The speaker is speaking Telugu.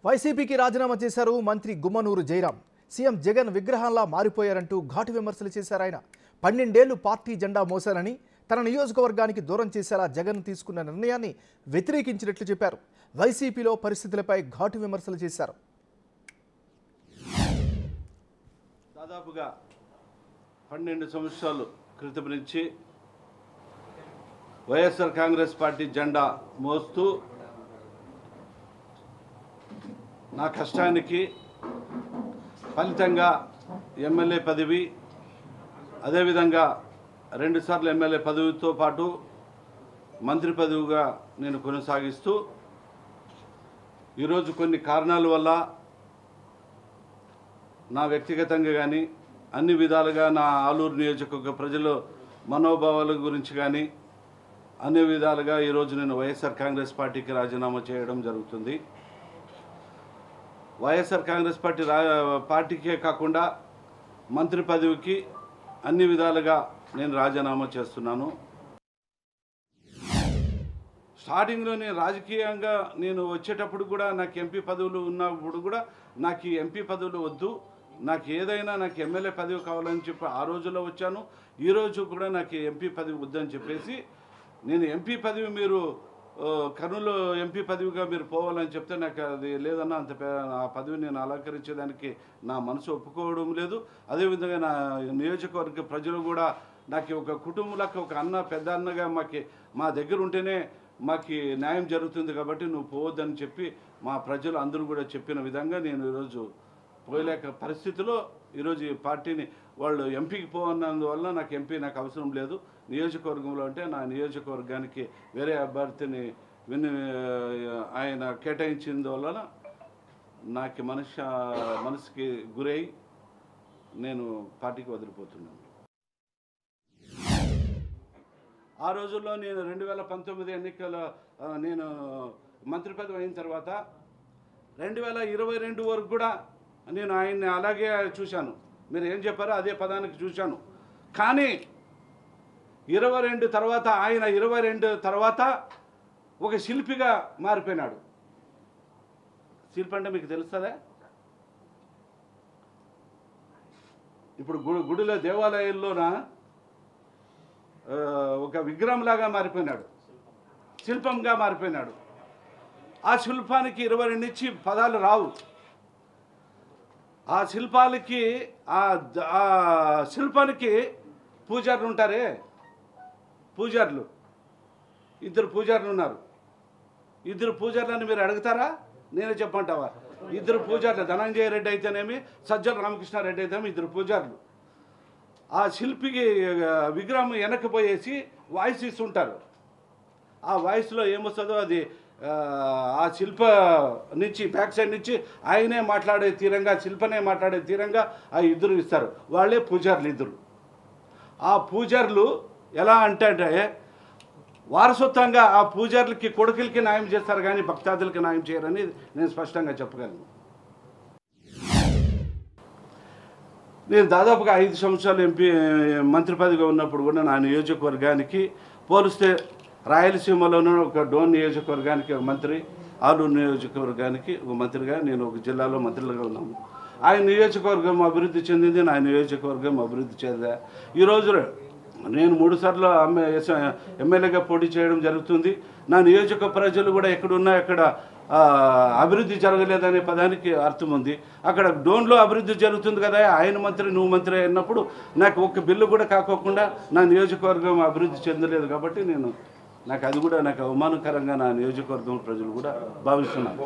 వైసీపీకి రాజీనామా చేశారు మంత్రి గుమ్మనూరు జయరాం. సీఎం జగన్ విగ్రహంలా మారిపోయారంటూ ఘాటు విమర్శలు చేశారు ఆయన. 12 ఏళ్లు పార్టీ జెండా మోసారని, తన నియోజకవర్గానికి దూరం చేసేలా జగన్ తీసుకున్న నిర్ణయాన్ని వ్యతిరేకించినట్లు చెప్పారు. వైసీపీలో పరిస్థితులపై ఘాటు విమర్శలు చేశారు. దాదాపుగా 12 సంవత్సరాల క్రితం నుంచి వైఎస్ఆర్ కాంగ్రెస్ పార్టీ జెండా మోస్తూ నా కష్టానికి ఫలితంగా ఎమ్మెల్యే పదవి, అదేవిధంగా 2 సార్లు ఎమ్మెల్యే పదవితో పాటు మంత్రి పదవిగా నేను కొనసాగిస్తూ ఈరోజు కొన్ని కారణాల వల్ల నా వ్యక్తిగతంగా కానీ అన్ని విధాలుగా నా ఆలూరు నియోజకవర్గ ప్రజల మనోభావాల గురించి కానీ అన్ని విధాలుగా ఈరోజు నేను వైఎస్ఆర్ కాంగ్రెస్ పార్టీకి రాజీనామా చేయడం జరుగుతుంది. వైఎస్ఆర్ కాంగ్రెస్ పార్టీకే కాకుండా మంత్రి పదవికి అన్ని విధాలుగా నేను రాజీనామా చేస్తున్నాను. స్టార్టింగ్లో నేను రాజకీయంగా నేను వచ్చేటప్పుడు కూడా నాకు ఎంపీ పదవులు ఉన్నప్పుడు కూడా నాకు ఈ ఎంపీ పదవులు వద్దు, నాకు ఏదైనా నాకు ఎమ్మెల్యే పదవి కావాలని చెప్పి ఆ రోజుల్లో వచ్చాను. ఈరోజు కూడా నాకు ఎంపీ పదవి వద్దని చెప్పేసి నేను ఎంపీ పదవి మీరు కర్నూలు ఎంపీ పదవిగా మీరు పోవాలని చెప్తే నాకు అది లేదన్నా, ఆ పదవి నేను అలంకరించేదానికి నా మనసు ఒప్పుకోవడం లేదు. అదేవిధంగా నా నియోజకవర్గ ప్రజలు కూడా నాకు ఒక కుటుంబంలోకి ఒక అన్న, పెద్ద అన్నగా మా దగ్గర ఉంటేనే మాకు న్యాయం జరుగుతుంది కాబట్టి నువ్వు పోవద్దని చెప్పి మా ప్రజలు అందరూ కూడా చెప్పిన విధంగా నేను ఈరోజు పోయలేక పరిస్థితిలో ఈరోజు ఈ పార్టీని వాళ్ళు ఎంపీకి పోవన్నందువల్ల నాకు ఎంపీ నాకు అవసరం లేదు. నియోజకవర్గంలో అంటే నా నియోజకవర్గానికి వేరే అభ్యర్థిని ఆయన కేటాయించినందువలన నాకు మనసుకి గురై నేను పార్టీకి వదిలిపోతున్నాను. ఆ రోజుల్లో నేను 2019 ఎన్నికల నేను మంత్రి పదవి అయిన తర్వాత 2022 వరకు కూడా నేను ఆయన్ని అలాగే చూశాను. మీరు ఏం చెప్పారో అదే పదానికి చూశాను. కానీ 22 తర్వాత ఆయన 22 తర్వాత ఒక శిల్పిగా మారిపోయినాడు. శిల్పి అంటే మీకు తెలుస్తుందా? ఇప్పుడు గుడిలో దేవాలయాల్లోన ఒక విగ్రహంలాగా మారిపోయినాడు, శిల్పంగా మారిపోయినాడు. ఆ శిల్పానికి 22 నుంచి పదాలు రావు. ఆ శిల్పానికి పూజారులు ఉంటారే, పూజారులు 2 పూజారులు ఉన్నారు. 2 పూజారులని మీరు అడుగుతారా? నేనే చెప్పంటావా? 2 పూజారులు, ధనంజయ రెడ్డి అయితేనేమి, సజ్జల రామకృష్ణారెడ్డి అయితేనేమి 2 పూజారులు. ఆ శిల్పికి విగ్రహం వెనక్కిపోయేసి వాయిస్ ఇస్తుంటారు. ఆ వాయిస్లో ఏమొస్తుందో అది ఆ శిల్ప నుంచి బ్యాక్ సైడ్ నుంచి ఆయనే మాట్లాడే తీరంగా, శిల్పనే మాట్లాడే తీరంగా ఆ 2 ఇస్తారు. వాళ్ళే పూజారులు 2. ఆ పూజారులు ఎలా అంటే వారసత్వంగా ఆ పూజారులకి కొడుకులకి న్యాయం చేస్తారు కానీ భక్తాదులకి న్యాయం చేయరని నేను స్పష్టంగా చెప్పగలను. నేను దాదాపుగా 5 సంవత్సరాలు మంత్రి పదవిగా ఉన్నప్పుడు కూడా నా నియోజకవర్గానికి పోలిస్తే రాయలసీమలోనూ ఒక డోన్ నియోజకవర్గానికి ఒక మంత్రి, ఆలూరు నియోజకవర్గానికి ఒక మంత్రిగా నేను ఒక జిల్లాలో మంత్రులుగా ఉన్నాము. ఆయన నియోజకవర్గం అభివృద్ధి చెందింది, నా నియోజకవర్గం అభివృద్ధి చెందా. ఈరోజు నేను 3 సార్లు ఎమ్మెల్యేగా పోటీ చేయడం జరుగుతుంది. నా నియోజక ప్రజలు కూడా ఎక్కడున్నా ఎక్కడ అభివృద్ధి జరగలేదనే పదానికి అర్థం ఉంది. అక్కడ డోన్లో అభివృద్ధి జరుగుతుంది కదా, ఆయన మంత్రి నువ్వు మంత్రి అన్నప్పుడు నాకు ఒక బిల్లు కూడా కాకోకుండా నా నియోజకవర్గం అభివృద్ధి చెందలేదు కాబట్టి నాకు అది కూడా నాకు అవమానకరంగా నా నియోజకవర్గం ప్రజలు కూడా భావిస్తున్నారు.